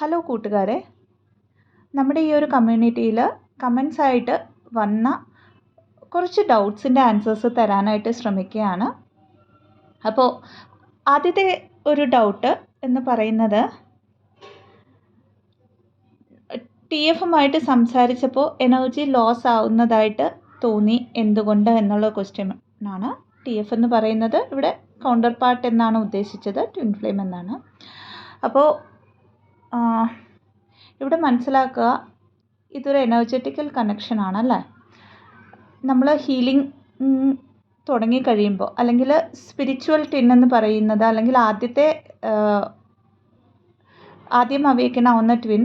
Hello കൂട്ടുകാരെ, നമ്മുടെ ഈ ഒരു കമ്മ്യൂണിറ്റിയിൽ കമൻസ് ആയിട്ട് വന്ന കുറച്ച് ഡൗട്ട്സിൻ്റെ ആൻസേഴ്സ് തരാനായിട്ട് ശ്രമിക്കുകയാണ്. അപ്പോൾ ആദ്യത്തെ ഒരു ഡൗട്ട് എന്ന് പറയുന്നത്, TFുമായിട്ട് സംസാരിച്ചപ്പോൾ എനർജി ലോസ് ആവുന്നതായിട്ട് തോന്നി, എന്തുകൊണ്ട് എന്നുള്ള ക്വസ്റ്റ്യൻ ആണ്. TF എന്ന് പറയുന്നത് ഇവിടെ കൗണ്ടർ പാർട്ട് എന്നാണ് ഉദ്ദേശിച്ചത്, ട്വിൻ ഫ്ലെയിം എന്നാണ്. അപ്പോൾ ഇവിടെ മനസ്സിലാക്കുക, ഇതൊരു എനർജറ്റിക്കൽ കണക്ഷൻ ആണല്ലേ. നമ്മൾ ഹീലിംഗ് തുടങ്ങിക്കഴിയുമ്പോൾ, അല്ലെങ്കിൽ സ്പിരിച്വൽ ട്വിൻ എന്ന് പറയുന്നത്, അല്ലെങ്കിൽ ആദ്യം അവയ്ക്കണാവുന്ന ട്വിൻ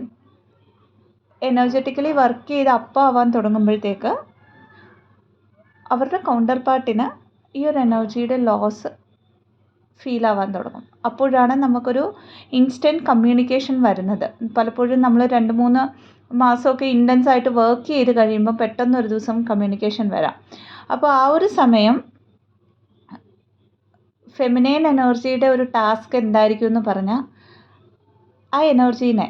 എനർജറ്റിക്കലി വർക്ക് ചെയ്ത് ആവാൻ തുടങ്ങുമ്പോഴത്തേക്ക് അവരുടെ കൗണ്ടർ പാർട്ടിന് ഈ ഒരു എനർജിയുടെ ലോസ് ഫീൽ ആവാൻ തുടങ്ങും. അപ്പോഴാണ് നമുക്കൊരു ഇൻസ്റ്റൻറ്റ് കമ്മ്യൂണിക്കേഷൻ വരുന്നത്. പലപ്പോഴും നമ്മൾ 2-3 മാസമൊക്കെ ഇൻറ്റൻസ് ആയിട്ട് വർക്ക് ചെയ്ത് കഴിയുമ്പോൾ പെട്ടെന്നൊരു ദിവസം കമ്മ്യൂണിക്കേഷൻ വരാം. അപ്പോൾ ആ ഒരു സമയം ഫെമിനൈൻ എനർജിയുടെ ഒരു ടാസ്ക് എന്തായിരിക്കും എന്ന് പറഞ്ഞാൽ, ആ എനർജീനെ,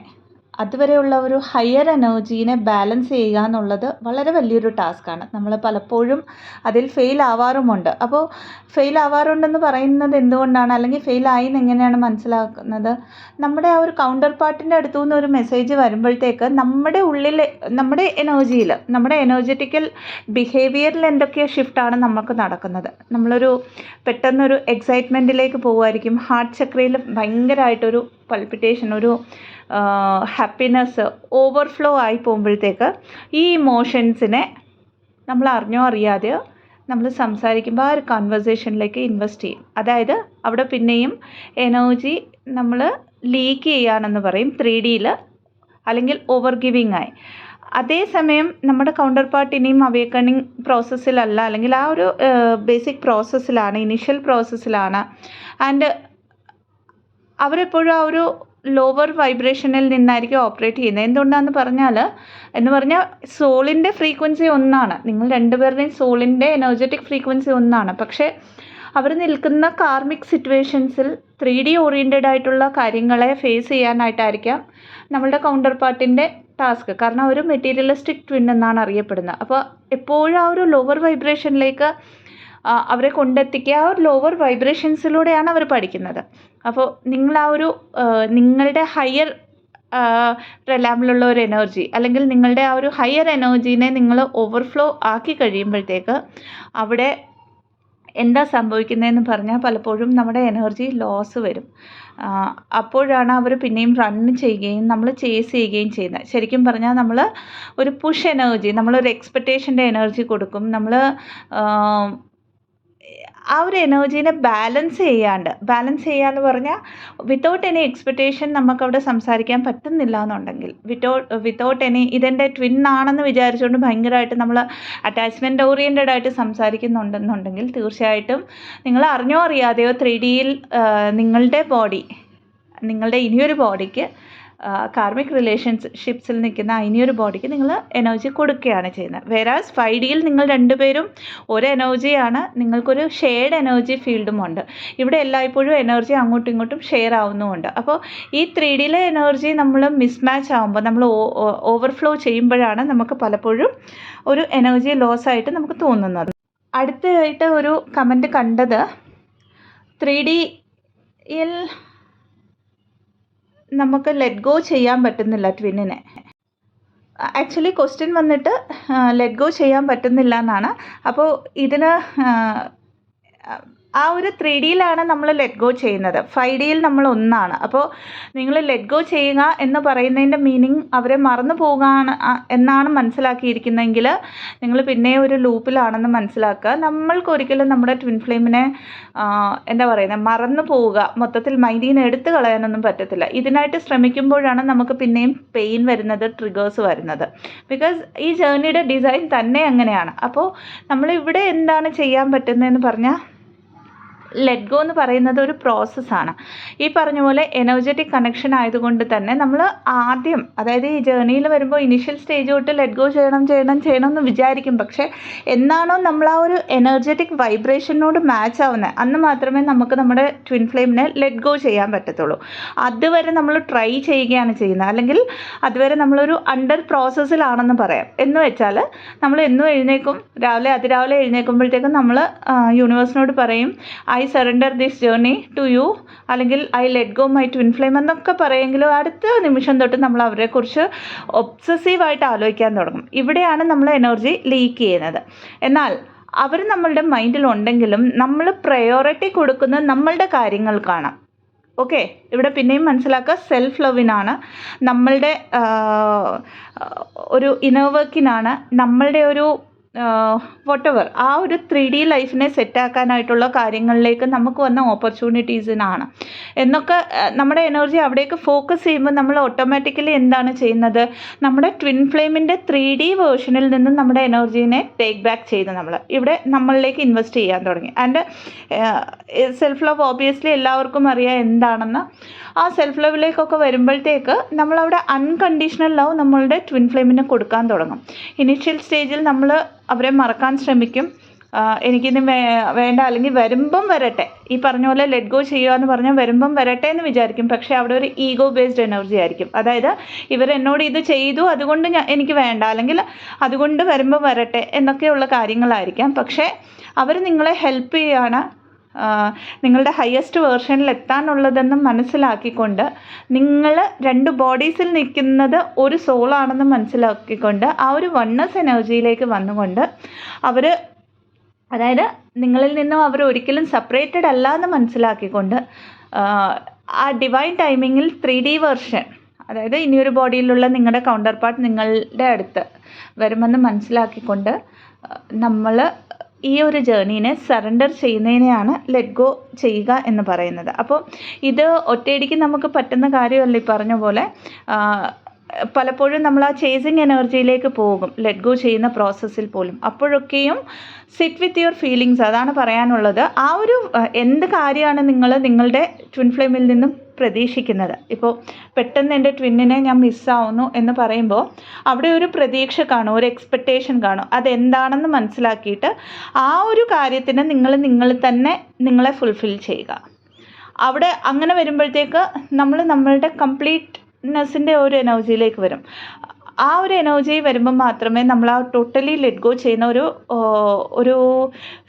അതുവരെയുള്ള ഒരു ഹയർ എനർജീനെ ബാലൻസ് ചെയ്യുക എന്നുള്ളത് വളരെ വലിയൊരു ടാസ്ക്കാണ്. നമ്മൾ പലപ്പോഴും അതിൽ ഫെയിൽ ആവാറുമുണ്ട്. അപ്പോൾ ഫെയിൽ ആവാറുണ്ടെന്ന് പറയുന്നത് എന്തുകൊണ്ടാണ്, അല്ലെങ്കിൽ ഫെയിൽ ആയി എന്ന് എങ്ങനെയാണ് മനസ്സിലാക്കുന്നത്? നമ്മുടെ ആ ഒരു കൗണ്ടർ പാർട്ടിൻ്റെ അടുത്തു നിന്ന് ഒരു മെസ്സേജ് വരുമ്പോഴത്തേക്ക് നമ്മുടെ ഉള്ളിൽ, നമ്മുടെ എനർജിയിൽ, നമ്മുടെ എനർജറ്റിക്കൽ ബിഹേവിയറിൽ എന്തൊക്കെയോ ഷിഫ്റ്റാണ് നമുക്ക് നടക്കുന്നത്. നമ്മളൊരു പെട്ടെന്നൊരു എക്സൈറ്റ്മെൻറ്റിലേക്ക് പോകുമായിരിക്കും. ഹാർട്ട് ചക്രയിൽ ഭയങ്കരമായിട്ടൊരു പൾപിറ്റേഷൻ, ഒരു ഹാപ്പിനെസ് ഓവർഫ്ലോ ആയി പോകുമ്പോഴത്തേക്ക് ഈ ഇമോഷൻസിനെ നമ്മൾ അറിഞ്ഞോ അറിയാതെയോ നമ്മൾ സംസാരിക്കുമ്പോൾ ആ ഒരു കൺവെർസേഷനിലേക്ക് ഇൻവെസ്റ്റ് ചെയ്യും. അതായത് അവിടെ പിന്നെയും എനർജി നമ്മൾ ലീക്ക് ചെയ്യുകയാണെന്ന് പറയും 3Dയിൽ, അല്ലെങ്കിൽ ഓവർ ഗിവിങ് ആയി. അതേസമയം നമ്മുടെ കൗണ്ടർ പാർട്ട് ഇനിയും അവേക്കണിങ് പ്രോസസ്സിലല്ല, അല്ലെങ്കിൽ ആ ഒരു ബേസിക് പ്രോസസ്സിലാണ്, ഇനിഷ്യൽ പ്രോസസ്സിലാണ്. ആൻഡ് അവരെപ്പോഴും ആ ഒരു ലോവർ വൈബ്രേഷനിൽ നിന്നായിരിക്കും ഓപ്പറേറ്റ് ചെയ്യുന്നത്. എന്തുകൊണ്ടാണെന്ന് പറഞ്ഞാൽ സോളിൻ്റെ ഫ്രീക്വൻസി ഒന്നാണ്. നിങ്ങൾ രണ്ടുപേരുടെയും സോളിൻ്റെ എനർജറ്റിക് ഫ്രീക്വൻസി ഒന്നാണ്. പക്ഷേ അവർ നിൽക്കുന്ന കാർമിക് സിറ്റുവേഷൻസിൽ 3D ഓറിയൻറ്റഡ് ആയിട്ടുള്ള കാര്യങ്ങളെ ഫേസ് ചെയ്യാനായിട്ടായിരിക്കാം നമ്മളുടെ കൗണ്ടർ പാർട്ടിൻ്റെ ടാസ്ക്. കാരണം ഒരു മെറ്റീരിയലിസ്റ്റിക് ട്വിൻ എന്നാണ് അറിയപ്പെടുന്നത്. അപ്പോൾ എപ്പോഴും ആ ഒരു ലോവർ വൈബ്രേഷനിലേക്ക് അവരെ കൊണ്ടെത്തിക്കുക, ആ ഒരു ലോവർ വൈബ്രേഷൻസിലൂടെയാണ് അവർ പഠിക്കുന്നത്. അപ്പോൾ നിങ്ങൾ ആ ഒരു നിങ്ങളുടെ ഹയർ റെലാമിലുള്ള ഒരു എനർജി, അല്ലെങ്കിൽ നിങ്ങളുടെ ആ ഒരു ഹയർ എനർജീനെ നിങ്ങൾ ഓവർഫ്ലോ ആക്കി കഴിയുമ്പോഴത്തേക്ക് അവിടെ എന്താ സംഭവിക്കുന്നതെന്ന് പറഞ്ഞാൽ, പലപ്പോഴും നമ്മുടെ എനർജി ലോസ് വരും. അപ്പോഴാണ് അവർ പിന്നെയും റൺ ചെയ്യുകയും നമ്മൾ ചേസ് ചെയ്യുകയും ചെയ്യുന്നത്. ശരിക്കും പറഞ്ഞാൽ നമ്മൾ ഒരു പുഷ് എനർജി, നമ്മളൊരു എക്സ്പെക്റ്റേഷൻ്റെ എനർജി കൊടുക്കും. നമ്മൾ ആ ഒരു എനർജീനെ ബാലൻസ് ചെയ്യാന്ന് പറഞ്ഞാൽ വിത്തൗട്ട് എനി എക്സ്പെക്റ്റേഷൻ നമുക്കവിടെ സംസാരിക്കാൻ പറ്റുന്നില്ല എന്നുണ്ടെങ്കിൽ, വിത്തൗട്ട് എനി ഇതെൻ്റെ ട്വിൻ ആണെന്ന് വിചാരിച്ചുകൊണ്ട് ഭയങ്കരമായിട്ട് നമ്മൾ അറ്റാച്ച്മെൻറ്റ് ഓറിയൻറ്റഡ് ആയിട്ട് സംസാരിക്കുന്നുണ്ടെന്നുണ്ടെങ്കിൽ, തീർച്ചയായിട്ടും നിങ്ങൾ അറിഞ്ഞോ അറിയാതെയോ 3Dയിൽ നിങ്ങളുടെ ഇനിയൊരു ബോഡിക്ക്, കാർമിക് റിലേഷൻഷിപ്സിൽ നിൽക്കുന്ന ഇനിയൊരു ബോഡിക്ക് നിങ്ങൾ എനർജി കൊടുക്കുകയാണ് ചെയ്യുന്നത്. വേറാസ് 5Dയിൽ നിങ്ങൾ രണ്ടുപേരും ഒരു എനർജിയാണ്, നിങ്ങൾക്കൊരു ഷെയർഡ് എനർജി ഫീൽഡും ഉണ്ട്. ഇവിടെ എല്ലായ്പ്പോഴും എനർജി അങ്ങോട്ടും ഇങ്ങോട്ടും ഷെയർ ആവുന്നുമുണ്ട്. അപ്പോൾ ഈ 3Dയിലെ എനർജി നമ്മൾ മിസ്മാച്ച് ആകുമ്പോൾ, നമ്മൾ ഓവർഫ്ലോ ചെയ്യുമ്പോഴാണ് നമുക്ക് പലപ്പോഴും ഒരു എനർജി ലോസ് ആയിട്ട് നമുക്ക് തോന്നുന്നത്. അടുത്തതായിട്ട് ഒരു കമൻറ്റ് കണ്ടത്, 3Dയിൽ നമുക്ക് ലെറ്റ് ഗോ ചെയ്യാൻ പറ്റുന്നില്ല ട്വിന്നിനെ. ആക്ച്വലി ക്വസ്റ്റ്യൻ വന്നിട്ട് ലെറ്റ് ഗോ ചെയ്യാൻ പറ്റുന്നില്ല എന്നാണ്. അപ്പോൾ ഇതിന് ആ ഒരു 3Dയിലാണ് നമ്മൾ ലെറ്റ് ഗോ ചെയ്യുന്നത്, 5Dയിൽ നമ്മൾ ഒന്നാണ്. അപ്പോൾ നിങ്ങൾ ലെറ്റ് ഗോ ചെയ്യുക എന്ന് പറയുന്നതിൻ്റെ മീനിങ് അവരെ മറന്നു പോകുകയാണ് എന്നാണ് മനസ്സിലാക്കിയിരിക്കുന്നതെങ്കിൽ, നിങ്ങൾ പിന്നെ ഒരു ലൂപ്പിലാണെന്ന് മനസ്സിലാക്കുക. നമ്മൾക്കൊരിക്കലും നമ്മുടെ ട്വിൻ ഫ്ലെയിമിനെ മറന്നു പോവുക, മൊത്തത്തിൽ മൈൻഡിൽ നിന്ന് എടുത്തു കളയാനൊന്നും പറ്റത്തില്ല. ഇതിനായിട്ട് ശ്രമിക്കുമ്പോഴാണ് നമുക്ക് പിന്നെയും പെയിൻ വരുന്നത്, ട്രിഗേഴ്സ് വരുന്നത്. ബിക്കോസ് ഈ ജേർണിയുടെ ഡിസൈൻ തന്നെ അങ്ങനെയാണ്. അപ്പോൾ നമ്മളിവിടെ എന്താണ് ചെയ്യാൻ പറ്റുന്നതെന്ന് പറഞ്ഞാൽ, ലെറ്റ് ഗോ എന്ന് പറയുന്നത് ഒരു പ്രോസസ്സാണ്. ഈ പറഞ്ഞ പോലെ എനർജറ്റിക് കണക്ഷൻ ആയതുകൊണ്ട് തന്നെ നമ്മൾ ആദ്യം, അതായത് ഈ ജേർണിയിൽ വരുമ്പോൾ ഇനിഷ്യൽ സ്റ്റേജ് തൊട്ട് ലെറ്റ് ഗോ ചെയ്യണം എന്ന് വിചാരിക്കും. പക്ഷേ എന്നാണോ നമ്മൾ ആ ഒരു എനർജറ്റിക് വൈബ്രേഷനോട് മാച്ച് ആവുന്നത്, അന്ന് മാത്രമേ നമുക്ക് നമ്മുടെ ട്വിൻ ഫ്ലെയിമിനെ ലെറ്റ് ഗോ ചെയ്യാൻ പറ്റത്തുള്ളൂ. അതുവരെ നമ്മൾ ട്രൈ ചെയ്യുകയാണ് ചെയ്യുന്നത്, അല്ലെങ്കിൽ അതുവരെ നമ്മളൊരു അണ്ടർ പ്രോസസ്സിലാണെന്ന് പറയാം. എന്ന് വെച്ചാൽ നമ്മൾ എന്നും എഴുന്നേക്കും, അതിരാവിലെ എഴുന്നേൽക്കുമ്പോഴത്തേക്കും നമ്മൾ യൂണിവേഴ്സിനോട് പറയും I surrender this journey to you, അല്ലെങ്കിൽ I let go my twin flame എന്നൊക്കെ പറയുമെങ്കിലും അടുത്ത നിമിഷം തൊട്ട് നമ്മൾ അവരെക്കുറിച്ച് ഒബ്സസീവായിട്ട് ആലോചിക്കാൻ തുടങ്ങും. ഇവിടെയാണ് നമ്മൾ എനർജി ലീക്ക് ചെയ്യുന്നത്. എന്നാൽ അവർ നമ്മളുടെ മൈൻഡിലുണ്ടെങ്കിലും നമ്മൾ പ്രയോറിറ്റി കൊടുക്കുന്നത് നമ്മളുടെ കാര്യങ്ങൾക്കാണ്. ഓക്കെ, ഇവിടെ പിന്നെയും മനസ്സിലാക്കുക, സെൽഫ് ലവിനാണ്, നമ്മളുടെ ഒരു ഇന്നർ വർക്കിനാണ്, നമ്മളുടെ ഒരു വോട്ടെവർ ആ ഒരു 3D ലൈഫിനെ സെറ്റാക്കാനായിട്ടുള്ള കാര്യങ്ങളിലേക്ക് നമുക്ക് വന്ന ഓപ്പർച്യൂണിറ്റീസിനാണ് എന്നൊക്കെ നമ്മുടെ എനർജി അവിടേക്ക് ഫോക്കസ് ചെയ്യുമ്പോൾ നമ്മൾ ഓട്ടോമാറ്റിക്കലി എന്താണ് ചെയ്യുന്നത്, നമ്മുടെ ട്വിൻ ഫ്ലെയിമിൻ്റെ 3D വേർഷനിൽ നിന്ന് നമ്മുടെ എനർജീനെ ടേക്ക് ബാക്ക് ചെയ്ത് നമ്മൾ ഇവിടെ നമ്മളിലേക്ക് ഇൻവെസ്റ്റ് ചെയ്യാൻ തുടങ്ങി. ആൻഡ് സെൽഫ് ലവ് ഓബിയസ്ലി എല്ലാവർക്കും അറിയാം എന്താണെന്ന്. ആ സെൽഫ് ലവിലേക്കൊക്കെ വരുമ്പോഴത്തേക്ക് നമ്മളവിടെ അൺകണ്ടീഷണൽ ലവ് നമ്മളുടെ ട്വിൻ ഫ്ലെയിമിന് കൊടുക്കാൻ തുടങ്ങും. ഇനീഷ്യൽ സ്റ്റേജിൽ നമ്മൾ അവരെ മറക്കാൻ ശ്രമിക്കും, എനിക്കിന്ന് വേണ്ട, അല്ലെങ്കിൽ വരുമ്പം വരട്ടെ, ഈ പറഞ്ഞ പോലെ ലെറ്റ് ഗോ ചെയ്യുക എന്ന് പറഞ്ഞാൽ വരുമ്പം വരട്ടെ എന്ന് വിചാരിക്കും. പക്ഷേ അവിടെ ഒരു ഈഗോ ബേസ്ഡ് എനർജി ആയിരിക്കും. അതായത് ഇവരെന്നോട് ഇത് ചെയ്തു അതുകൊണ്ട് എനിക്ക് വേണ്ട, അല്ലെങ്കിൽ അതുകൊണ്ട് വരുമ്പം വരട്ടെ എന്നൊക്കെയുള്ള കാര്യങ്ങളായിരിക്കാം. പക്ഷേ അവർ നിങ്ങളെ ഹെൽപ്പ് ചെയ്യുകയാണ് നിങ്ങളുടെ ഹയസ്റ്റ് വേർഷനിൽ എത്താനുള്ളതെന്നും മനസ്സിലാക്കിക്കൊണ്ട്, നിങ്ങൾ 2 ബോഡീസിൽ നിൽക്കുന്നത് ഒരു സോളാണെന്ന് മനസ്സിലാക്കിക്കൊണ്ട് ആ ഒരു വണ്ണസ് എനർജിയിലേക്ക് വന്നുകൊണ്ട് അവർ, അതായത് നിങ്ങളിൽ നിന്നും അവർ ഒരിക്കലും സെപ്പറേറ്റഡ് അല്ല എന്ന് മനസ്സിലാക്കിക്കൊണ്ട് ആ ഡിവൈൻ ടൈമിങ്ങിൽ 3D വേർഷൻ, അതായത് ഇനിയൊരു ബോഡിയിലുള്ള നിങ്ങളുടെ കൗണ്ടർ പാർട്ട് നിങ്ങളുടെ അടുത്ത് വരുമെന്ന് മനസ്സിലാക്കിക്കൊണ്ട് നമ്മൾ ഈ ഒരു ജേർണീനെ സറണ്ടർ ചെയ്യുന്നതിനെയാണ് ലെറ്റ് ഗോ ചെയ്യുക എന്ന് പറയുന്നത്. അപ്പോൾ ഇത് ഒറ്റയടിക്ക് നമുക്ക് പറ്റുന്ന കാര്യമല്ല. ഈ പറഞ്ഞ പോലെ പലപ്പോഴും നമ്മൾ ആ ചേസിങ് എനർജിയിലേക്ക് പോകും ലെറ്റ് ഗോ ചെയ്യുന്ന പ്രോസസ്സിൽ പോലും. അപ്പോഴൊക്കെയും സിറ്റ് വിത്ത് യുവർ ഫീലിങ്സ്, അതാണ് പറയാനുള്ളത്. ആ ഒരു എന്ത് കാര്യമാണ് നിങ്ങളുടെ ട്വിൻ ഫ്ലെയിമിൽ നിന്നും പ്രതീക്ഷിക്കുന്നത്. ഇപ്പോൾ പെട്ടെന്ന് എൻ്റെ ട്വിന്നിനെ ഞാൻ മിസ്സാവുന്നു എന്ന് പറയുമ്പോൾ അവിടെ ഒരു പ്രതീക്ഷ കാണും, ഒരു എക്സ്പെക്റ്റേഷൻ കാണും. അതെന്താണെന്ന് മനസ്സിലാക്കിയിട്ട് ആ ഒരു കാര്യത്തിന് നിങ്ങൾ തന്നെ നിങ്ങളെ ഫുൾഫിൽ ചെയ്യുക. അവിടെ അങ്ങനെ വരുമ്പോഴത്തേക്ക് നമ്മളുടെ കംപ്ലീറ്റ്നെസ്സിൻ്റെ ഒരു എനർജിയിലേക്ക് വരും. ആ ഒരു എനർജി വരുമ്പോൾ മാത്രമേ നമ്മൾ ആ ടോട്ടലി ലെറ്റ് ഗോ ചെയ്യുന്ന ഒരു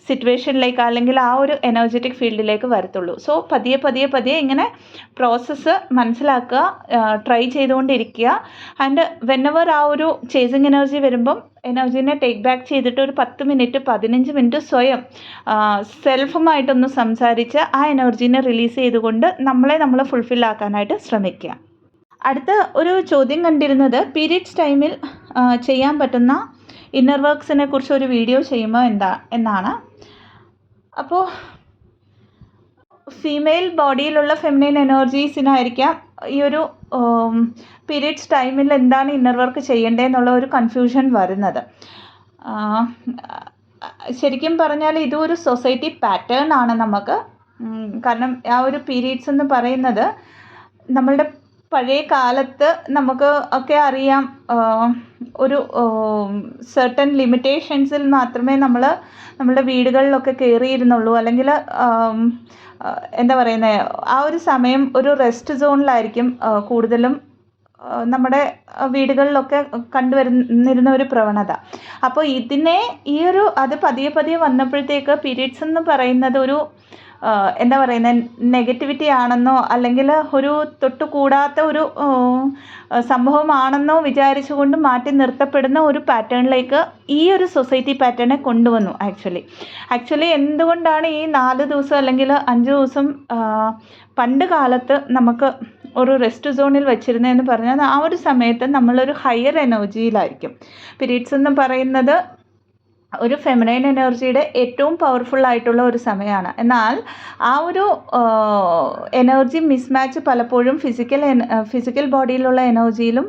സിറ്റുവേഷനിലേക്ക്, അല്ലെങ്കിൽ ആ ഒരു എനർജറ്റിക് ഫീൽഡിലേക്ക് വരത്തുള്ളൂ. സോ പതിയെ ഇങ്ങനെ പ്രോസസ്സ് മനസ്സിലാക്കുക, ട്രൈ ചെയ്തുകൊണ്ടിരിക്കുക. ആൻഡ് വെനെവർ ആ ഒരു ചേസിങ് എനർജി വരുമ്പം എനർജീനെ ടേക്ക് ബാക്ക് ചെയ്തിട്ട് ഒരു 10 മിനിറ്റ് 15 മിനിറ്റ് സ്വയം സെൽഫുമായിട്ടൊന്ന് സംസാരിച്ച് ആ എനർജീനെ റിലീസ് ചെയ്തുകൊണ്ട് നമ്മൾ ഫുൾഫിൽ ആക്കാനായിട്ട് ശ്രമിക്കുക. അടുത്ത ഒരു ചോദ്യം കണ്ടിരുന്നത് പീരിയഡ്സ് ടൈമിൽ ചെയ്യാൻ പറ്റുന്ന ഇന്നർ വർക്ക്സിനെ കുറിച്ച് ഒരു വീഡിയോ ചെയ്യുമോ എന്നാണ്. അപ്പോൾ ഫീമെയിൽ ബോഡിയിലുള്ള ഫെമിനൈൻ എനർജീസിനായിരിക്കാം ഈ ഒരു പീരിയഡ്സ് ടൈമിൽ എന്താണ് ഇന്നർ വർക്ക് ചെയ്യേണ്ടതെന്നുള്ള ഒരു കൺഫ്യൂഷൻ വരുന്നത്. ശരിക്കും പറഞ്ഞാൽ ഇതൊരു സൊസൈറ്റി പാറ്റേൺ ആണ് നമുക്ക്. കാരണം ആ ഒരു പീരിയഡ്സ് എന്ന് പറയുന്നത് നമ്മളുടെ പഴയ കാലത്ത് നമുക്ക് ഒക്കെ അറിയാം, ഒരു സെർട്ടൻ ലിമിറ്റേഷൻസിൽ മാത്രമേ നമ്മളുടെ വീടുകളിലൊക്കെ കയറിയിരുന്നുള്ളൂ. അല്ലെങ്കിൽ എന്താ പറയുന്നത്, ആ ഒരു സമയം ഒരു റെസ്റ്റ് സോണിലായിരിക്കും കൂടുതലും നമ്മുടെ വീടുകളിലൊക്കെ കണ്ടുവരുന്നിരുന്ന ഒരു പ്രവണത. അപ്പോൾ അത് പതിയെ വന്നപ്പോഴത്തേക്ക് പീരിയഡ്സ് എന്ന് പറയുന്നത് ഒരു എന്താ പറയുന്നത് നെഗറ്റിവിറ്റി ആണെന്നോ, അല്ലെങ്കിൽ ഒരു തൊട്ടുകൂടാത്ത ഒരു സംഭവമാണെന്നോ വിചാരിച്ചുകൊണ്ട് മാറ്റി നിർത്തപ്പെടുന്ന ഒരു പാറ്റേണിലേക്ക് ഈ ഒരു സൊസൈറ്റി പാറ്റേണെ കൊണ്ടുവന്നു. ആക്ച്വലി എന്തുകൊണ്ടാണ് ഈ 4 ദിവസം അല്ലെങ്കിൽ 5 ദിവസം പണ്ട് കാലത്ത് നമുക്ക് ഒരു റെസ്റ്റ് സോണിൽ വെച്ചിരുന്നതെന്ന് പറഞ്ഞാൽ, ആ ഒരു സമയത്ത് നമ്മളൊരു ഹയർ എനർജിയിലായിരിക്കും. പീരീഡ്സ് എന്ന് പറയുന്നത് ഒരു ഫെമിനൈൻ എനർജിയുടെ ഏറ്റവും പവർഫുൾ ആയിട്ടുള്ള ഒരു സമയമാണ്. എന്നാൽ ആ ഒരു എനർജി മിസ്മാച്ച് പലപ്പോഴും ഫിസിക്കൽ ബോഡിയിലുള്ള എനർജിയിലും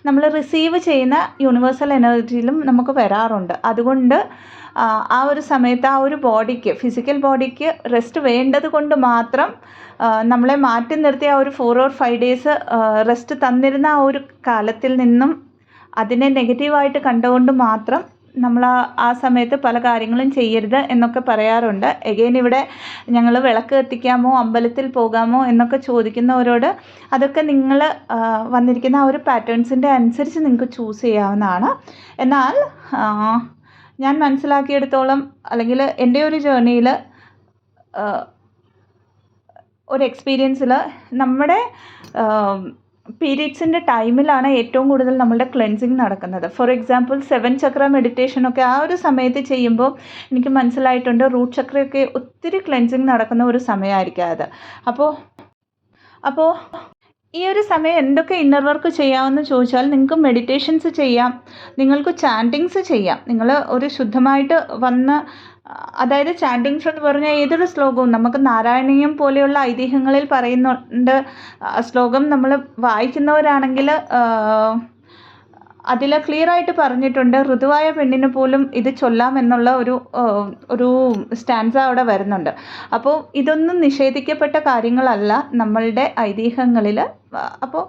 നമ്മൾ റിസീവ് ചെയ്യുന്ന യൂണിവേഴ്സൽ എനർജിയിലും നമുക്ക് വരാറുണ്ട്. അതുകൊണ്ട് ആ ഒരു സമയത്ത് ആ ഒരു ഫിസിക്കൽ ബോഡിക്ക് റെസ്റ്റ് വേണ്ടത് കൊണ്ട് മാത്രം നമ്മളെ മാറ്റി നിർത്തി ആ ഒരു 4 or 5 days റെസ്റ്റ് തന്നിരുന്ന ആ ഒരു കാലത്തിൽ നിന്നും അതിനെ നെഗറ്റീവായിട്ട് കണ്ടുകൊണ്ട് മാത്രം നമ്മൾ ആ സമയത്ത് പല കാര്യങ്ങളും ചെയ്യരുത് എന്നൊക്കെ പറയാറുണ്ട്. എഗെയിൻ ഇവിടെ ഞങ്ങൾ വിളക്ക് കത്തിക്കാമോ, അമ്പലത്തിൽ പോകാമോ എന്നൊക്കെ ചോദിക്കുന്നവരോട് അതൊക്കെ നിങ്ങൾ വന്നിരിക്കുന്ന ആ ഒരു പാറ്റേൺസിൻ്റെ അനുസരിച്ച് നിങ്ങൾക്ക് ചൂസ് ചെയ്യാവുന്നതാണ്. എന്നാൽ ഞാൻ മനസ്സിലാക്കിയെടുത്തോളം, അല്ലെങ്കിൽ എൻ്റെ ഒരു ജേർണിയിൽ, ഒരു എക്സ്പീരിയൻസിൽ, നമ്മുടെ പീരീഡ്സിൻ്റെ ടൈമിലാണ് ഏറ്റവും കൂടുതൽ നമ്മളുടെ ക്ലെൻസിങ് നടക്കുന്നത്. ഫോർ എക്സാമ്പിൾ 7 ചക്ര മെഡിറ്റേഷനൊക്കെ ആ ഒരു സമയത്ത് ചെയ്യുമ്പോൾ എനിക്ക് മനസ്സിലായിട്ടുണ്ട്, റൂട്ട് ചക്രയൊക്കെ ഒത്തിരി ക്ലെൻസിങ് നടക്കുന്ന ഒരു സമയമായിരിക്കും അത്. അപ്പോൾ ഈ ഒരു സമയം എന്തൊക്കെ ഇന്നർ വർക്ക് ചെയ്യാമെന്ന് ചോദിച്ചാൽ, നിങ്ങൾക്ക് മെഡിറ്റേഷൻസ് ചെയ്യാം, നിങ്ങൾക്ക് ചാൻറ്റിങ്സ് ചെയ്യാം. നിങ്ങൾ ഒരു ശുദ്ധമായിട്ട് വന്ന്, അതായത് ചാൻറ്റിങ്സ് എന്ന് പറഞ്ഞാൽ ഏതൊരു ശ്ലോകവും നമുക്ക് നാരായണീയം പോലെയുള്ള ഐതിഹ്യങ്ങളിൽ പറയുന്നുണ്ട്. ശ്ലോകം നമ്മൾ വായിക്കുന്നവരാണെങ്കിൽ അതിൽ ക്ലിയറായിട്ട് പറഞ്ഞിട്ടുണ്ട്, ഋതുവായ പെണ്ണിന് പോലും ഇത് ചൊല്ലാം എന്നുള്ള ഒരു സ്റ്റാൻസ അവിടെ വരുന്നുണ്ട്. അപ്പോൾ ഇതൊന്നും നിഷേധിക്കപ്പെട്ട കാര്യങ്ങളല്ല നമ്മളുടെ ഐതിഹ്യങ്ങളിൽ. അപ്പോൾ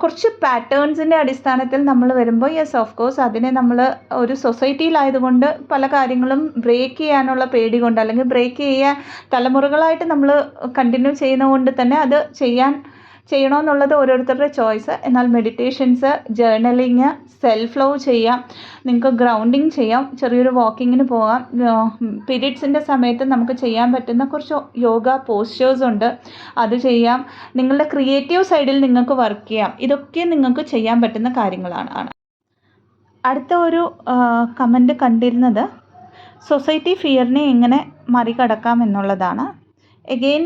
കുറച്ച് പാറ്റേൺസിൻ്റെ അടിസ്ഥാനത്തിൽ നമ്മൾ വരുമ്പോൾ, യെസ് ഓഫ് കോഴ്സ് അതിനെ നമ്മൾ ഒരു സൊസൈറ്റിയിലായതുകൊണ്ട് പല കാര്യങ്ങളും ബ്രേക്ക് ചെയ്യാനുള്ള പേടി കൊണ്ട്, അല്ലെങ്കിൽ ബ്രേക്ക് ചെയ്യാൻ തലമുറകളായിട്ട് നമ്മൾ കണ്ടിന്യൂ ചെയ്യുന്നതുകൊണ്ട് തന്നെ അത് ചെയ്യണമെന്നുള്ളത് ഓരോരുത്തരുടെ ചോയ്സ്. എന്നാൽ മെഡിറ്റേഷൻസ്, ജേർണലിങ്, സെൽഫ് ലവ് ചെയ്യാം, നിങ്ങൾക്ക് ഗ്രൗണ്ടിങ് ചെയ്യാം, ചെറിയൊരു വാക്കിങ്ങിന് പോകാം. പീരീഡ്സിൻ്റെ സമയത്ത് നമുക്ക് ചെയ്യാൻ പറ്റുന്ന കുറച്ച് യോഗ പോസ്റ്റേഴ്സ് ഉണ്ട്, അത് ചെയ്യാം. നിങ്ങളുടെ ക്രിയേറ്റീവ് സൈഡിൽ നിങ്ങൾക്ക് വർക്ക് ചെയ്യാം. ഇതൊക്കെ നിങ്ങൾക്ക് ചെയ്യാൻ പറ്റുന്ന കാര്യങ്ങളാണ്. അടുത്ത ഒരു കമൻറ്റ് കണ്ടിരുന്നത് സൊസൈറ്റി ഫിയറിനെ എങ്ങനെ മറികടക്കാം എന്നുള്ളതാണ്. എഗെയിൻ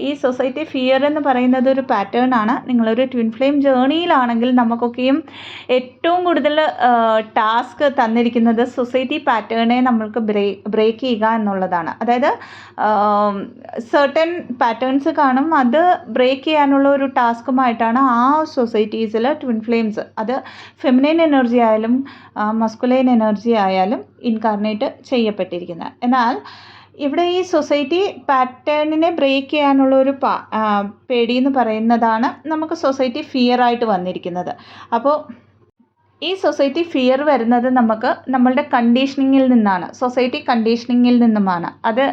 ഈ സൊസൈറ്റി ഫിയർ എന്ന് പറയുന്നത് ഒരു പാറ്റേൺ ആണ്. നിങ്ങളൊരു ട്വിൻ ഫ്ലെയിം ജേർണിയിലാണെങ്കിൽ നമുക്കൊക്കെയും ഏറ്റവും കൂടുതൽ ടാസ്ക് തന്നിരിക്കുന്നത് സൊസൈറ്റി പാറ്റേണെ നമ്മൾക്ക് ബ്രേക്ക് ചെയ്യുക എന്നുള്ളതാണ്. അതായത് സർട്ടൻ പാറ്റേൺസ് കാണും, അത് ബ്രേക്ക് ചെയ്യാനുള്ള ഒരു ടാസ്കുമായിട്ടാണ് ആ സൊസൈറ്റീസിൽ ട്വിൻ ഫ്ലെയിംസ്, അത് ഫെമിനൈൻ എനർജി ആയാലും മസ്കുലൈൻ എനർജി ആയാലും ഇൻകാർണേറ്റ് ചെയ്യപ്പെട്ടിരിക്കുന്നത്. എന്നാൽ ഇവിടെ ഈ സൊസൈറ്റി പാറ്റേണിനെ ബ്രേക്ക് ചെയ്യാനുള്ള ഒരു പേടി എന്ന് പറയുന്നതാണ് നമുക്ക് സൊസൈറ്റി ഫിയർ ആയിട്ട് വന്നിരിക്കുന്നത്. അപ്പോൾ ഈ സൊസൈറ്റി ഫിയർ വരുന്നത് നമുക്ക് നമ്മളുടെ കണ്ടീഷനിങ്ങിൽ നിന്നാണ്, സൊസൈറ്റി കണ്ടീഷനിങ്ങിൽ നിന്നുമാണ്. അത്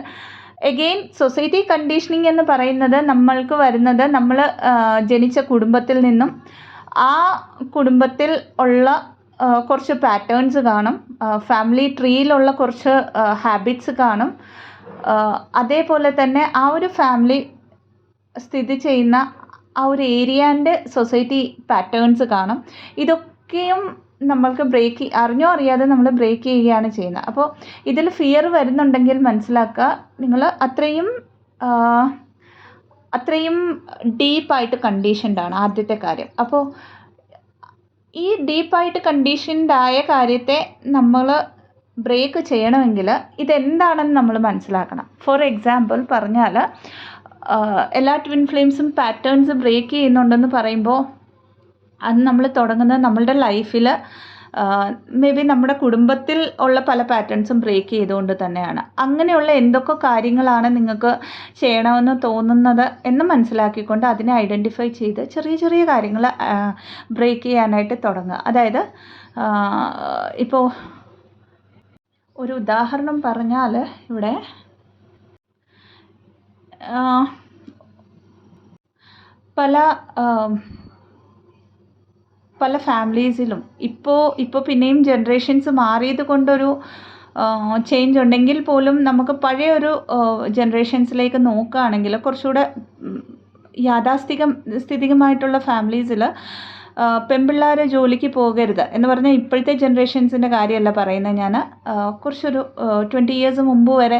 എഗെയിൻ സൊസൈറ്റി കണ്ടീഷനിങ് എന്ന് പറയുന്നത് നമ്മൾക്ക് വരുന്നത് നമ്മൾ ജനിച്ച കുടുംബത്തിൽ നിന്നും, ആ കുടുംബത്തിൽ ഉള്ള കുറച്ച് പാറ്റേൺസ് കാണും, ഫാമിലി ട്രീയിലുള്ള കുറച്ച് ഹാബിറ്റ്സ് കാണും, അതേപോലെ തന്നെ ആ ഒരു ഫാമിലി സ്ഥിതി ചെയ്യുന്ന ആ ഒരു ഏരിയാൻ്റെ സൊസൈറ്റി പാറ്റേൺസ് കാണും. ഇതൊക്കെയും നമ്മൾക്ക് അറിഞ്ഞോ അറിയാതെ നമ്മൾ ബ്രേക്ക് ചെയ്യുകയാണ് ചെയ്യുന്നത്. അപ്പോൾ ഇതിൽ ഫിയർ വരുന്നുണ്ടെങ്കിൽ മനസ്സിലാക്കുക, നിങ്ങൾ അത്രയും ഡീപ്പായിട്ട് കണ്ടീഷൻഡാണ് ആദ്യത്തെ കാര്യം. അപ്പോൾ ഈ ഡീപ്പായിട്ട് കണ്ടീഷൻഡായ കാര്യത്തെ നമ്മൾ ബ്രേക്ക് ചെയ്യണമെങ്കിൽ ഇതെന്താണെന്ന് നമ്മൾ മനസ്സിലാക്കണം. ഫോർ എക്സാമ്പിൾ പറഞ്ഞാൽ, എല്ലാ ട്വിൻ ഫ്ലെയിംസും പാറ്റേൺസ് ബ്രേക്ക് ചെയ്യുന്നുണ്ടെന്ന് പറയുമ്പോൾ അത് നമ്മൾ തുടങ്ങുന്നത് നമ്മളുടെ ലൈഫിൽ മേ ബി നമ്മുടെ കുടുംബത്തിൽ ഉള്ള പല പാറ്റേൺസും ബ്രേക്ക് ചെയ്തുകൊണ്ട് തന്നെയാണ്. അങ്ങനെയുള്ള എന്തൊക്കെ കാര്യങ്ങളാണ് നിങ്ങൾക്ക് ചെയ്യണമെന്ന് തോന്നുന്നത് എന്ന് മനസ്സിലാക്കിക്കൊണ്ട് അതിനെ ഐഡൻറ്റിഫൈ ചെയ്ത് ചെറിയ ചെറിയ കാര്യങ്ങൾ ബ്രേക്ക് ചെയ്യാനായിട്ട് തുടങ്ങുക. അതായത് ഇപ്പോൾ ഒരു ഉദാഹരണം പറഞ്ഞാൽ, ഇവിടെ പല ഫാമിലീസിലും ഇപ്പോൾ പിന്നെയും ജനറേഷൻസ് മാറിയത് കൊണ്ടൊരു ചേഞ്ച് ഉണ്ടെങ്കിൽ പോലും നമുക്ക് പഴയ ഒരു ജനറേഷൻസിലേക്ക് നോക്കുകയാണെങ്കിൽ കുറച്ചുകൂടെ യാഥാസ്ഥിതികമായിട്ടുള്ള ഫാമിലീസിൽ പെൺപിള്ളേർ ജോലിക്ക് പോകരുത് എന്ന് പറഞ്ഞാൽ ഇപ്പോഴത്തെ ജനറേഷൻസിൻ്റെ കാര്യമല്ല പറയുന്നത് ഞാൻ. കുറച്ചൊരു 20 years മുമ്പ് വരെ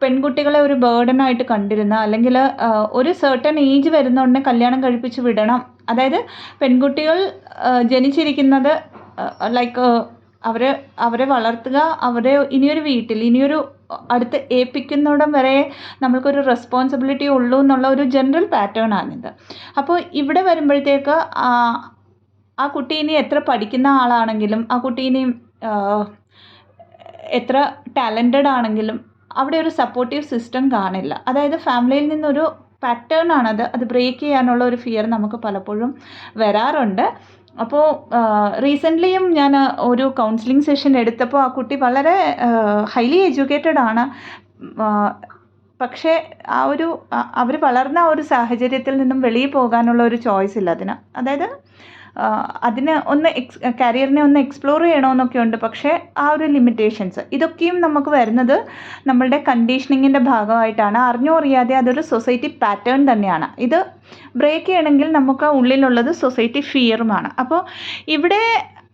പെൺകുട്ടികളെ ഒരു ബേർഡനായിട്ട് കണ്ടിരുന്ന, അല്ലെങ്കിൽ ഒരു സർട്ടൺ ഏജ് വരുന്നതുകൊണ്ട് കല്യാണം കഴിപ്പിച്ച് വിടണം. അതായത് പെൺകുട്ടികൾ ജനിച്ചിരിക്കുന്നത് ലൈക്ക് അവരെ വളർത്തുക, അവരെ ഇനിയൊരു വീട്ടിൽ ഇനിയൊരു അടുത്ത് ഏൽപ്പിക്കുന്നിടം വരെ നമ്മൾക്കൊരു റെസ്പോൺസിബിലിറ്റി ഉള്ളൂ എന്നുള്ള ഒരു ജനറൽ പാറ്റേൺ ആണിത്. അപ്പോൾ ഇവിടെ വരുമ്പോഴത്തേക്ക് ആ കുട്ടി ഇനി എത്ര പഠിക്കുന്ന ആളാണെങ്കിലും, ആ കുട്ടി ഇനി എത്ര ടാലൻറ്റഡ് ആണെങ്കിലും അവിടെ ഒരു സപ്പോർട്ടീവ് സിസ്റ്റം കാണില്ല. അതായത് ഫാമിലിയിൽ നിന്നൊരു പാറ്റേൺ ആണത്. അത് ബ്രേക്ക് ചെയ്യാനുള്ള ഒരു ഫിയർ നമുക്ക് പലപ്പോഴും വരാറുണ്ട്. അപ്പോൾ റീസെൻ്റ്ലിയും ഞാൻ ഒരു കൗൺസിലിംഗ് സെഷൻ എടുത്തപ്പോൾ ആ കുട്ടി വളരെ ഹൈലി എഡ്യൂക്കേറ്റഡ് ആണ്. പക്ഷേ അവർ വളർന്ന ആ ഒരു സാഹചര്യത്തിൽ നിന്നും വെളിയിൽ പോകാനുള്ള ഒരു ചോയ്സ് ഇല്ല അതിന്. അതായത് അതിന് കരിയറിനെ ഒന്ന് എക്സ്പ്ലോർ ചെയ്യണമെന്നൊക്കെ ഉണ്ട്. പക്ഷേ ആ ഒരു ലിമിറ്റേഷൻസ് ഇതൊക്കെയും നമുക്ക് വരുന്നത് നമ്മളുടെ കണ്ടീഷനിങ്ങിൻ്റെ ഭാഗമായിട്ടാണ്. അറിഞ്ഞോ അറിയാതെ അതൊരു സൊസൈറ്റി പാറ്റേൺ തന്നെയാണ്. ഇത് ബ്രേക്ക് ചെയ്യണമെങ്കിൽ നമുക്ക് ഉള്ളിലുള്ളത് സൊസൈറ്റി ഫിയറുമാണ്. അപ്പോൾ ഇവിടെ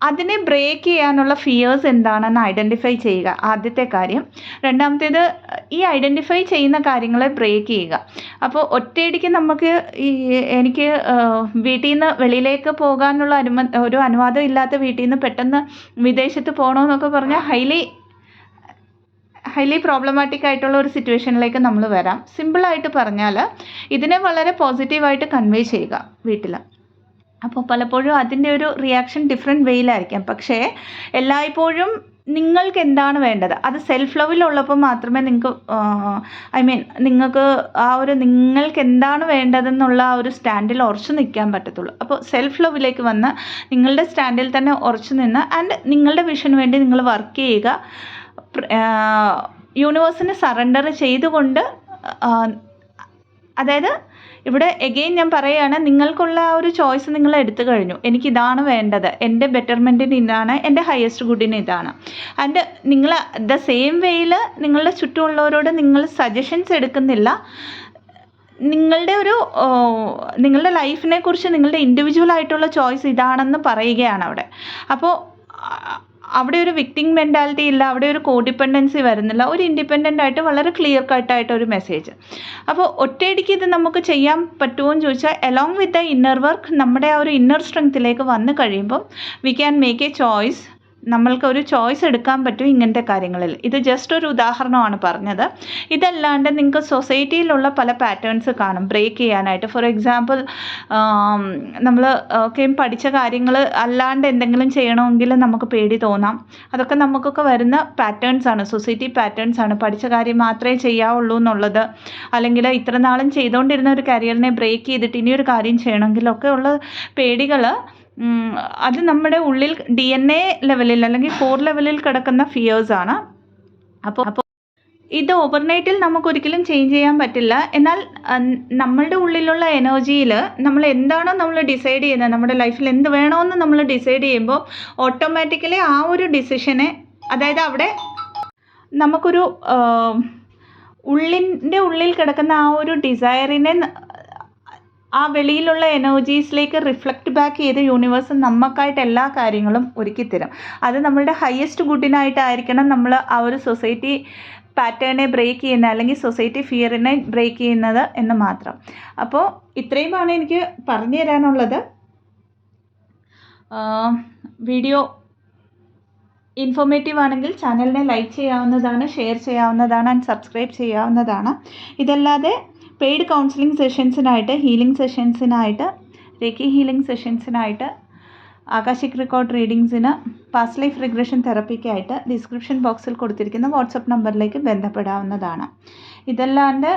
അതിനെ ബ്രേക്ക് ചെയ്യാനുള്ള ഫിയേഴ്സ് എന്താണെന്ന് ഐഡൻറ്റിഫൈ ചെയ്യുക, ആദ്യത്തെ കാര്യം. രണ്ടാമത്തേത് ഈ ഐഡൻറ്റിഫൈ ചെയ്യുന്ന കാര്യങ്ങളെ ബ്രേക്ക് ചെയ്യുക. അപ്പോൾ ഒറ്റയടിക്ക് നമുക്ക് എനിക്ക് വീട്ടിൽ നിന്ന് വെളിയിലേക്ക് പോകാനുള്ള ഒരു അനുവാദം ഇല്ലാത്ത വീട്ടിൽ നിന്ന് പെട്ടെന്ന് വിദേശത്ത് പോകണമെന്നൊക്കെ പറഞ്ഞാൽ ഹൈലി പ്രോബ്ലമാറ്റിക് ആയിട്ടുള്ള ഒരു സിറ്റുവേഷനിലേക്ക് നമ്മൾ വരാം. സിമ്പിളായിട്ട് പറഞ്ഞാൽ ഇതിനെ വളരെ പോസിറ്റീവായിട്ട് കൺവേ ചെയ്യുക വീട്ടിൽ. അപ്പോൾ പലപ്പോഴും അതിൻ്റെ ഒരു റിയാക്ഷൻ ഡിഫറെൻറ്റ് വേയിലായിരിക്കാം. പക്ഷേ എല്ലായ്പ്പോഴും നിങ്ങൾക്ക് എന്താണ് വേണ്ടത് അത് സെൽഫ് ലവിലുള്ളപ്പോൾ മാത്രമേ നിങ്ങൾക്ക് ആ ഒരു നിങ്ങൾക്ക് എന്താണ് വേണ്ടതെന്നുള്ള ആ ഒരു സ്റ്റാൻഡിൽ ഉറച്ചു നിൽക്കാൻ പറ്റത്തുള്ളൂ. അപ്പോൾ സെൽഫ് ലവിലേക്ക് വന്ന് നിങ്ങളുടെ സ്റ്റാൻഡിൽ തന്നെ ഉറച്ചു നിന്ന് ആൻഡ് നിങ്ങളുടെ വിഷന് വേണ്ടി നിങ്ങൾ വർക്ക് ചെയ്യുക. യൂണിവേഴ്സിന് സറണ്ടർ ചെയ്തുകൊണ്ട്, അതായത് ഇവിടെ എഗെയിൻ ഞാൻ പറയുകയാണ്, നിങ്ങൾക്കുള്ള ആ ഒരു ചോയ്സ് നിങ്ങൾ എടുത്തു കഴിഞ്ഞു. എനിക്കിതാണ് വേണ്ടത്, എൻ്റെ ബെറ്റർമെൻറ്റിന് ഇതാണ്, എൻ്റെ ഹയസ്റ്റ് ഗുഡിന് ഇതാണ്. ആൻഡ് നിങ്ങൾ ദ സെയിം വേയിൽ നിങ്ങളുടെ ചുറ്റുമുള്ളവരോട് നിങ്ങൾ സജഷൻസ് എടുക്കുന്നില്ല. നിങ്ങളുടെ ലൈഫിനെ കുറിച്ച് നിങ്ങളുടെ ഇൻഡിവിജ്വൽ ആയിട്ടുള്ള ചോയ്സ് ഇതാണെന്ന് പറയുകയാണ് അവിടെ. അപ്പോൾ അവിടെ ഒരു വിക്ടിം മെൻറ്റാലിറ്റി ഇല്ല, അവിടെ ഒരു കോഡിപ്പെൻഡൻസി വരുന്നില്ല. ഒരു ഇൻഡിപെൻഡൻ്റ് ആയിട്ട് വളരെ ക്ലിയർ കട്ടായിട്ട് ഒരു മെസ്സേജ്. അപ്പോൾ ഒറ്റയടിക്ക് ഇത് നമുക്ക് ചെയ്യാൻ പറ്റുമോ എന്ന് ചോദിച്ചാൽ, along with the inner work നമ്മുടെ ആ ഒരു ഇന്നർ സ്ട്രെങ്ത്തിലേക്ക് വന്നു കഴിയുമ്പോൾ we can make A choice. നമ്മൾക്ക് ഒരു ചോയ്സ് എടുക്കാൻ പറ്റും ഇങ്ങനത്തെ കാര്യങ്ങളിൽ. ഇത് ജസ്റ്റ് ഒരു ഉദാഹരണമാണ് പറഞ്ഞത്. ഇതല്ലാണ്ട് നിങ്ങൾക്ക് സൊസൈറ്റിയിലുള്ള പല പാറ്റേൺസ് കാണും ബ്രേക്ക് ചെയ്യാനായിട്ട്. ഫോർ എക്സാമ്പിൾ, നമ്മൾ പഠിച്ച കാര്യങ്ങൾ അല്ലാണ്ട് എന്തെങ്കിലും ചെയ്യണമെങ്കിൽ നമുക്ക് പേടി തോന്നാം. അതൊക്കെ നമുക്കൊക്കെ വരുന്ന പാറ്റേൺസാണ്, സൊസൈറ്റി പാറ്റേൺസാണ്. പഠിച്ച കാര്യം മാത്രമേ ചെയ്യാവുള്ളൂ എന്നുള്ളത്, അല്ലെങ്കിൽ ഇത്ര നാളും ചെയ്തുകൊണ്ടിരുന്ന ഒരു കരിയറിനെ ബ്രേക്ക് ചെയ്തിട്ട് ഇനിയൊരു കാര്യം ചെയ്യണമെങ്കിലൊക്കെ ഉള്ള പേടികൾ, അത് നമ്മുടെ ഉള്ളിൽ DNA ലെവലിൽ അല്ലെങ്കിൽ കോർ ലെവലിൽ കിടക്കുന്ന ഫിയേഴ്സാണ്. അപ്പോൾ ഇത് ഓവർനൈറ്റിൽ നമുക്കൊരിക്കലും ചേഞ്ച് ചെയ്യാൻ പറ്റില്ല. എന്നാൽ നമ്മളുടെ ഉള്ളിലുള്ള എനർജിയിൽ നമ്മൾ എന്താണോ നമ്മൾ ഡിസൈഡ് ചെയ്യുന്നത്, നമ്മുടെ ലൈഫിൽ എന്ത് വേണമെന്ന് നമ്മൾ ഡിസൈഡ് ചെയ്യുമ്പോൾ ഓട്ടോമാറ്റിക്കലി ആ ഒരു ഡിസിഷനെ, അതായത് അവിടെ നമുക്കൊരു ഉള്ളിൽ കിടക്കുന്ന ആ ഒരു ഡിസയറിനെ ആ വെളിയിലുള്ള എനർജീസിലേക്ക് റിഫ്ലക്റ്റ് ബാക്ക് ചെയ്ത് യൂണിവേഴ്സ് നമുക്കായിട്ട് എല്ലാ കാര്യങ്ങളും ഒരുക്കിത്തരും. അത് നമ്മളുടെ ഹയസ്റ്റ് ഗുഡിനായിട്ടായിരിക്കണം നമ്മൾ ആ ഒരു സൊസൈറ്റി പാറ്റേണെ ബ്രേക്ക് ചെയ്യുന്നത്, അല്ലെങ്കിൽ സൊസൈറ്റി ഫിയറിനെ ബ്രേക്ക് ചെയ്യുന്നത് എന്ന് മാത്രം. അപ്പോൾ ഇത്രയുമാണ് എനിക്ക് പറഞ്ഞു തരാനുള്ളത്. വീഡിയോ ഇൻഫോർമേറ്റീവ് ആണെങ്കിൽ ചാനലിനെ ലൈക്ക് ചെയ്യാവുന്നതാണ്, ഷെയർ ചെയ്യാവുന്നതാണ് ആൻഡ് സബ്സ്ക്രൈബ് ചെയ്യാവുന്നതാണ്. ഇതല്ലാതെ പെയ്ഡ് കൗൺസിലിംഗ് സെഷൻസിനായിട്ട്, ഹീലിംഗ് സെഷൻസിനായിട്ട്, റേക്കി ഹീലിംഗ് സെഷൻസിനായിട്ട്, ആകാശിക് റെക്കോർഡ് റീഡിങ്സിന്, പാസ്റ്റ് ലൈഫ് റിഗ്രഷൻ തെറപ്പിക്കായിട്ട് ഡിസ്ക്രിപ്ഷൻ ബോക്സിൽ കൊടുത്തിരിക്കുന്ന വാട്സപ്പ് നമ്പറിലേക്ക് ബന്ധപ്പെടാവുന്നതാണ്. ഇതല്ലാണ്ട്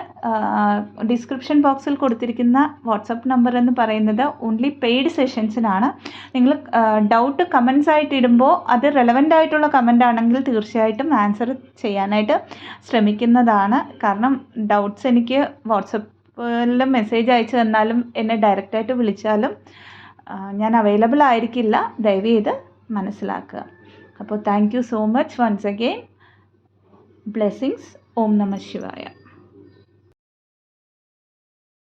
ഡിസ്ക്രിപ്ഷൻ ബോക്സിൽ കൊടുത്തിരിക്കുന്ന വാട്സപ്പ് നമ്പർ എന്ന് പറയുന്നത് ഓൺലി പെയ്ഡ് സെഷൻസിനാണ്. നിങ്ങൾ ഡൗട്ട് കമൻസ് ആയിട്ട് ഇടുമ്പോൾ അത് റെലവൻ്റ് ആയിട്ടുള്ള കമൻ്റ് ആണെങ്കിൽ തീർച്ചയായിട്ടും ആൻസർ ചെയ്യാനായിട്ട് ശ്രമിക്കുന്നതാണ്. കാരണം ഡൗട്ട്സ് എനിക്ക് വാട്സപ്പിൽ മെസ്സേജ് അയച്ചു തന്നാലും എന്നെ ഡയറക്റ്റായിട്ട് വിളിച്ചാലും ഞാൻ അവൈലബിൾ ആയിരിക്കില്ല. ദയവ് ചെയ്ത് മനസ്സിലാക്കുക. അപ്പോൾ thank you so much once again. Blessings. ഓം നമഃ ശിവായ.